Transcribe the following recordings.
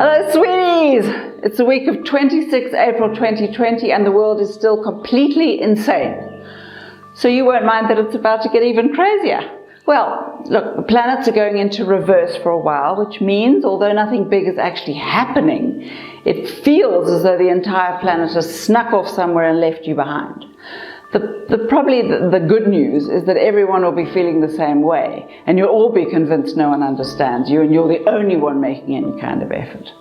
Hello sweeties! It's the week of 26 April 2020 and the world is still completely insane. So you won't mind that it's about to get even crazier. Well, look, the planets are going into reverse for a while, which means, although nothing big is actually happening, it feels as though the entire planet has snuck off somewhere and left you behind. Probably the good news is that everyone will be feeling the same way, and you'll all be convinced no one understands you, and you're the only one making any kind of effort.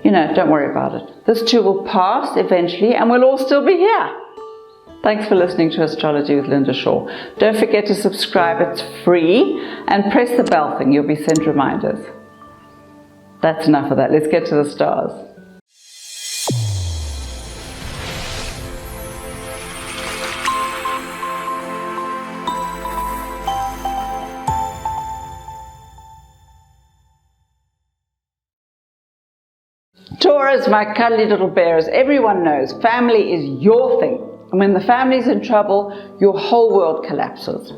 You know, don't worry about it. This too will pass eventually, and we'll all still be here. Thanks for listening to Astrology with Linda Shaw. Don't forget to subscribe, it's free, and press the bell thing, you'll be sent reminders. That's enough of that, let's get to the stars. Taurus, my cuddly little bears, everyone knows family is your thing. And when the family's in trouble, your whole world collapses.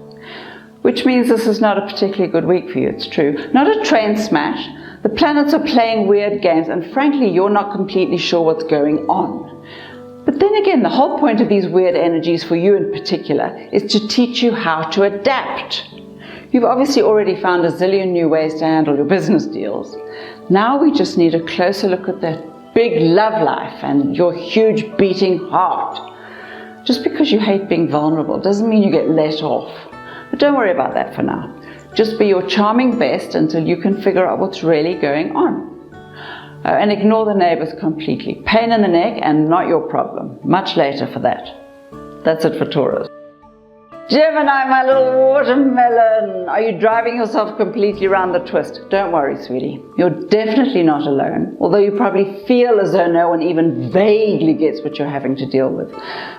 Which means this is not a particularly good week for you, it's true. Not a train smash. The planets are playing weird games, and frankly, you're not completely sure what's going on. But then again, the whole point of these weird energies for you in particular is to teach you how to adapt. You've obviously already found a zillion new ways to handle your business deals. Now we just need a closer look at that big love life and your huge beating heart. Just because you hate being vulnerable doesn't mean you get let off. But don't worry about that for now. Just be your charming best until you can figure out what's really going on. And ignore the neighbors completely. Pain in the neck and not your problem. Much later for that. That's it for Taurus. Gemini, my little watermelon, are you driving yourself completely around the twist? Don't worry, sweetie. You're definitely not alone, although you probably feel as though no one even vaguely gets what you're having to deal with.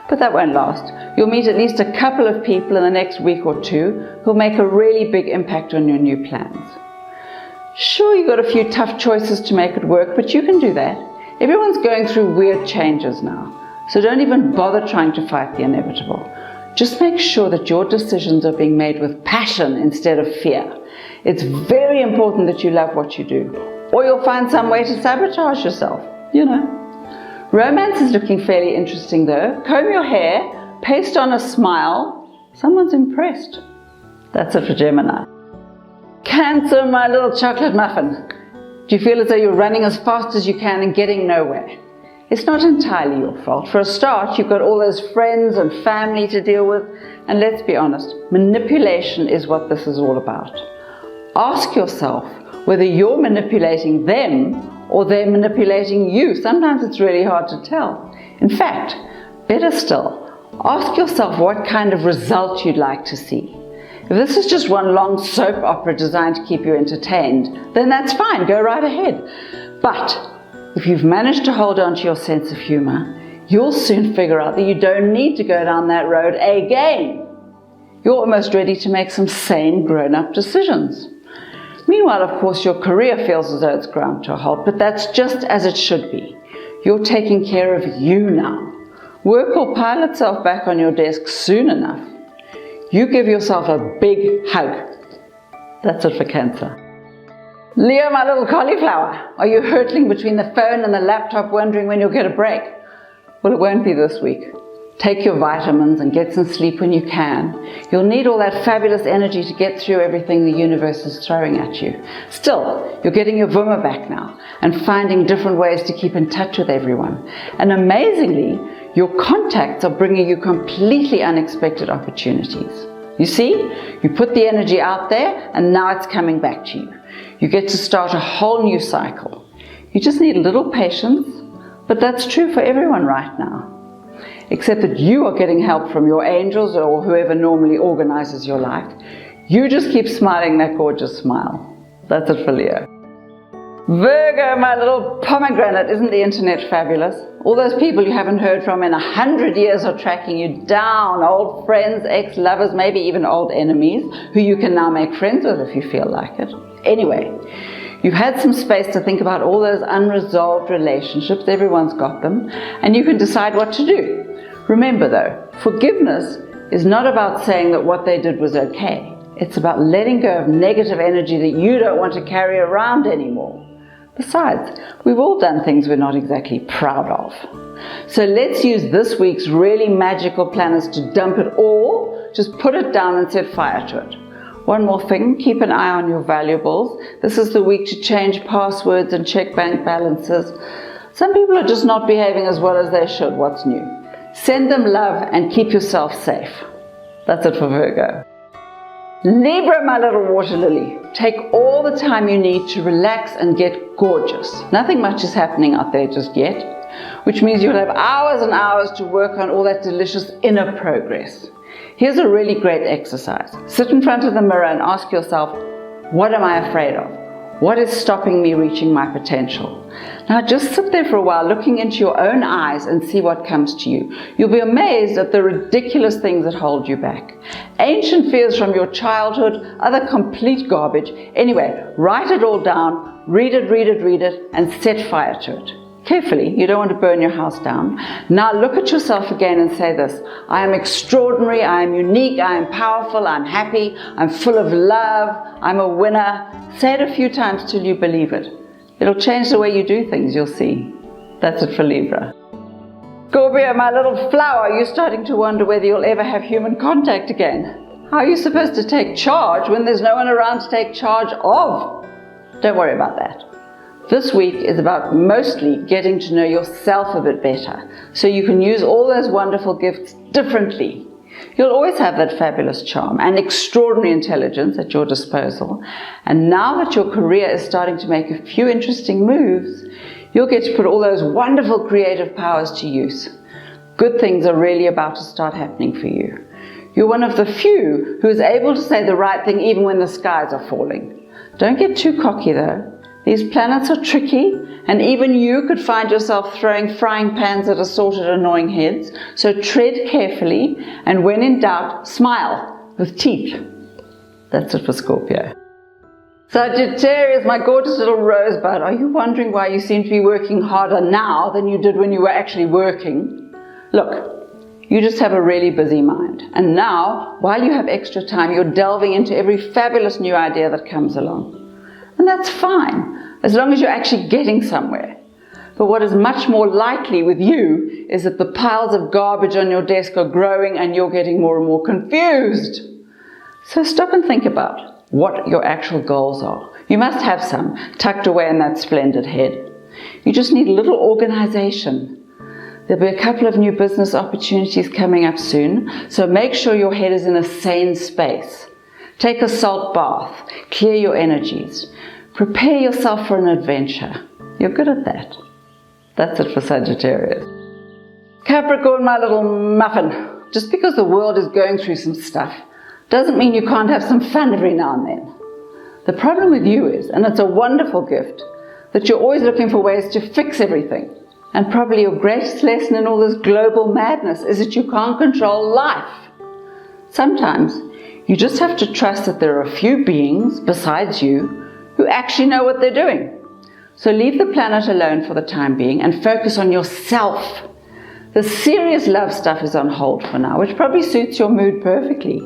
But that won't last. You'll meet at least a couple of people in the next week or two who'll make a really big impact on your new plans. Sure, you've got a few tough choices to make it work, but you can do that. Everyone's going through weird changes now, so don't even bother trying to fight the inevitable. Just make sure that your decisions are being made with passion instead of fear. It's very important that you love what you do, or you'll find some way to sabotage yourself, you know. Romance is looking fairly interesting though. Comb your hair, paste on a smile. Someone's impressed. That's it for Gemini. Cancer, my little chocolate muffin. Do you feel as though you're running as fast as you can and getting nowhere? It's not entirely your fault. For a start, you've got all those friends and family to deal with, and let's be honest, manipulation is what this is all about. Ask yourself whether you're manipulating them or they're manipulating you. Sometimes it's really hard to tell. In fact, better still, ask yourself what kind of result you'd like to see. If this is just one long soap opera designed to keep you entertained, then that's fine, go right ahead. But if you've managed to hold on to your sense of humor, you'll soon figure out that you don't need to go down that road again. You're almost ready to make some sane, grown-up decisions. Meanwhile, of course, your career feels as though it's ground to a halt, but that's just as it should be. You're taking care of you now. Work will pile itself back on your desk soon enough. You give yourself a big hug. That's it for Cancer. Leo, my little cauliflower, are you hurtling between the phone and the laptop wondering when you'll get a break? Well, it won't be this week. Take your vitamins and get some sleep when you can. You'll need all that fabulous energy to get through everything the universe is throwing at you. Still, you're getting your vuma back now and finding different ways to keep in touch with everyone. And amazingly, your contacts are bringing you completely unexpected opportunities. You see, you put the energy out there and now it's coming back to you. You get to start a whole new cycle. You just need a little patience, but that's true for everyone right now. Except that you are getting help from your angels or whoever normally organizes your life. You just keep smiling that gorgeous smile. That's it for Leo. Virgo, my little pomegranate, isn't the internet fabulous? All those people you haven't heard from in 100 years are tracking you down. Old friends, ex-lovers, maybe even old enemies, who you can now make friends with if you feel like it. Anyway, you've had some space to think about all those unresolved relationships, everyone's got them, and you can decide what to do. Remember though, forgiveness is not about saying that what they did was okay. It's about letting go of negative energy that you don't want to carry around anymore. Besides, we've all done things we're not exactly proud of. So let's use this week's really magical planets to dump it all, just put it down and set fire to it. One more thing, keep an eye on your valuables. This is the week to change passwords and check bank balances. Some people are just not behaving as well as they should. What's new? Send them love and keep yourself safe. That's it for Virgo. Libra, my little water lily. Take all the time you need to relax and get gorgeous. Nothing much is happening out there just yet, which means you'll have hours and hours to work on all that delicious inner progress. Here's a really great exercise. Sit in front of the mirror and ask yourself, what am I afraid of? What is stopping me reaching my potential? Now just sit there for a while looking into your own eyes and see what comes to you. You'll be amazed at the ridiculous things that hold you back. Ancient fears from your childhood, other complete garbage. Anyway, write it all down, read it, and set fire to it. Carefully, you don't want to burn your house down. Now look at yourself again and say this: I am extraordinary, I am unique, I am powerful, I'm happy, I'm full of love, I'm a winner. Say it a few times till you believe it. It'll change the way you do things, you'll see. That's it for Libra. Scorpio, my little flower, you're starting to wonder whether you'll ever have human contact again. How are you supposed to take charge when there's no one around to take charge of? Don't worry about that. This week is about mostly getting to know yourself a bit better, so you can use all those wonderful gifts differently. You'll always have that fabulous charm and extraordinary intelligence at your disposal, and now that your career is starting to make a few interesting moves, you'll get to put all those wonderful creative powers to use. Good things are really about to start happening for you. You're one of the few who is able to say the right thing even when the skies are falling. Don't get too cocky though. These planets are tricky, and even you could find yourself throwing frying pans at assorted annoying heads, so tread carefully, and when in doubt, smile with teeth. That's it for Scorpio. Sagittarius, my gorgeous little rosebud, are you wondering why you seem to be working harder now than you did when you were actually working? Look, you just have a really busy mind, and now, while you have extra time, you're delving into every fabulous new idea that comes along. And that's fine, as long as you're actually getting somewhere. But what is much more likely with you is that the piles of garbage on your desk are growing and you're getting more and more confused. So stop and think about what your actual goals are. You must have some tucked away in that splendid head. You just need a little organization. There'll be a couple of new business opportunities coming up soon, so make sure your head is in a sane space. Take a salt bath, clear your energies. Prepare yourself for an adventure. You're good at that. That's it for Sagittarius. Capricorn, my little muffin. Just because the world is going through some stuff doesn't mean you can't have some fun every now and then. The problem with you is, and it's a wonderful gift, that you're always looking for ways to fix everything. And probably your greatest lesson in all this global madness is that you can't control life. Sometimes you just have to trust that there are a few beings besides you who actually know what they're doing. So leave the planet alone for the time being and focus on yourself. The serious love stuff is on hold for now, which probably suits your mood perfectly.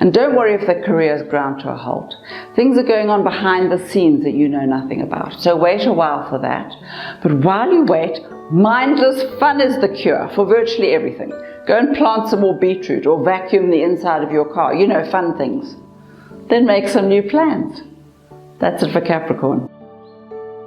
And don't worry if the career's ground to a halt. Things are going on behind the scenes that you know nothing about. So wait a while for that. But while you wait, mindless fun is the cure for virtually everything. Go and plant some more beetroot or vacuum the inside of your car. You know, fun things. Then make some new plans. That's it for Capricorn.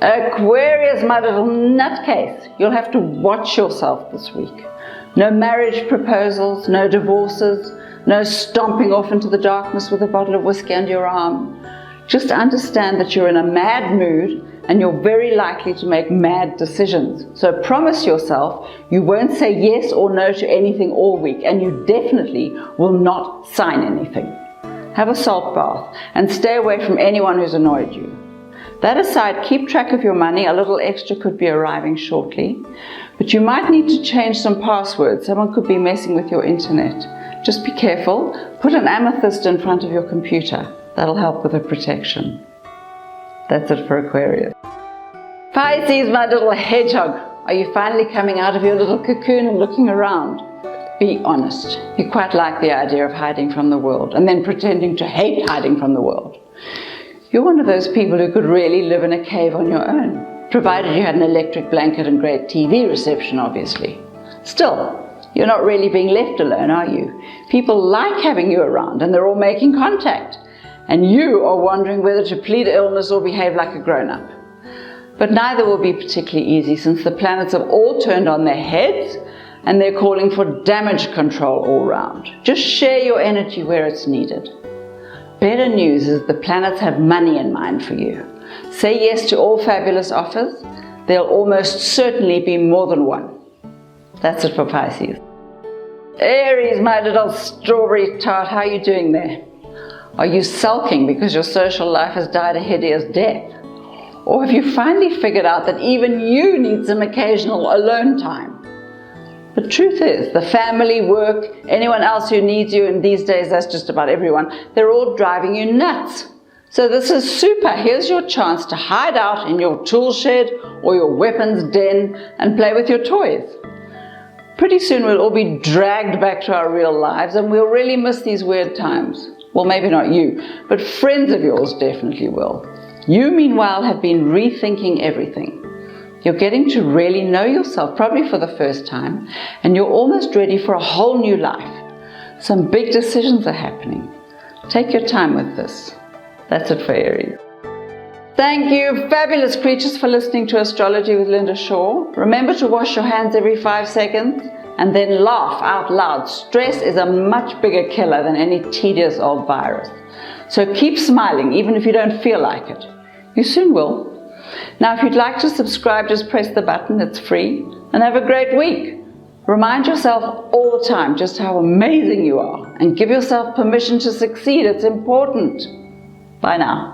Aquarius, my little nutcase. You'll have to watch yourself this week. No marriage proposals, no divorces, no stomping off into the darkness with a bottle of whiskey under your arm. Just understand that you're in a mad mood and you're very likely to make mad decisions. So promise yourself you won't say yes or no to anything all week, and you definitely will not sign anything. Have a salt bath and stay away from anyone who's annoyed you. That aside, keep track of your money. A little extra could be arriving shortly. But you might need to change some passwords. Someone could be messing with your internet. Just be careful. Put an amethyst in front of your computer. That'll help with the protection. That's it for Aquarius. Pisces, my little hedgehog. Are you finally coming out of your little cocoon and looking around? Be honest. You quite like the idea of hiding from the world and then pretending to hate hiding from the world. You're one of those people who could really live in a cave on your own. provided you had an electric blanket and great TV reception, obviously. Still, you're not really being left alone, are you? People like having you around and they're all making contact. And you are wondering whether to plead illness or behave like a grown-up. But neither will be particularly easy since the planets have all turned on their heads and they're calling for damage control all round. Just share your energy where it's needed. Better news is the planets have money in mind for you. Say yes to all fabulous offers. There'll almost certainly be more than one. That's it for Pisces. Aries, my little strawberry tart, how are you doing there? Are you sulking because your social life has died a hideous death? Or have you finally figured out that even you need some occasional alone time? The truth is, the family, work, anyone else who needs you, and these days that's just about everyone, they're all driving you nuts. So this is super. Here's your chance to hide out in your tool shed or your weapons den and play with your toys. Pretty soon we'll all be dragged back to our real lives and we'll really miss these weird times. Well, maybe not you, but friends of yours definitely will. You, meanwhile, have been rethinking everything. You're getting to really know yourself, probably for the first time, and you're almost ready for a whole new life. Some big decisions are happening. Take your time with this. That's it for Aries. Thank you, fabulous creatures, for listening to Astrology with Linda Shaw. Remember to wash your hands every 5 seconds and then laugh out loud. Stress is a much bigger killer than any tedious old virus. So keep smiling, even if you don't feel like it. You soon will. Now, if you'd like to subscribe, just press the button. It's free. And have a great week. Remind yourself all the time just how amazing you are and give yourself permission to succeed. It's important. Bye now.